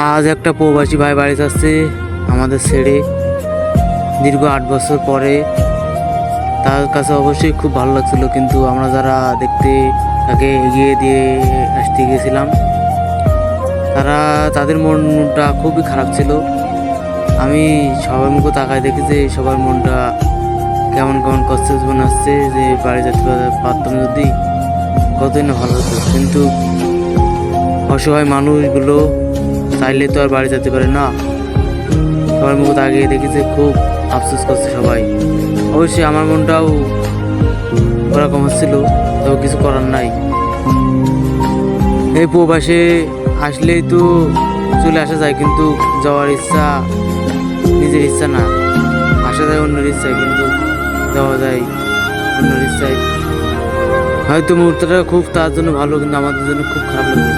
আজ একটা প্রবাসী ভাই বাড়িতে আসছে আমাদের ছেড়ে দীর্ঘ 8 বছর পরে। তার কাছে অবশ্যই খুব ভালো লাগছিল, কিন্তু আমরা যারা দেখতে তাকে এগিয়ে দিয়ে আসতে গেছিলাম তাদের মনটা খুবই খারাপ ছিল। আমি সবার মুখে তাকায় দেখি যে সবার মনটা কেমন কেমন কষ্ট মনে হচ্ছে, যে বাড়ি যেতে পারতাম যদি কতই না ভালো হতো। কিন্তু অসহায় মানুষগুলো চাইলে তো আর বাড়ি যেতে পারে না। সবার মুখে তাকিয়ে দেখি যে খুব আফসোস করছে সবাই। অবশ্যই আমার মনটাও ওরকম হচ্ছিল, তবে কিছু করার নাই। এই প্রবাসে আসলেই তো চলে আসা যায়, কিন্তু যাওয়ার ইচ্ছা নিজের ইচ্ছা না, আসা যায় অন্যের ইচ্ছায়, কিন্তু যাওয়া যায় অন্যের ইচ্ছায়। হয়তো মুহূর্তটা খুব তার জন্য ভালো, কিন্তু আমাদের জন্য খুব খারাপ লাগলো।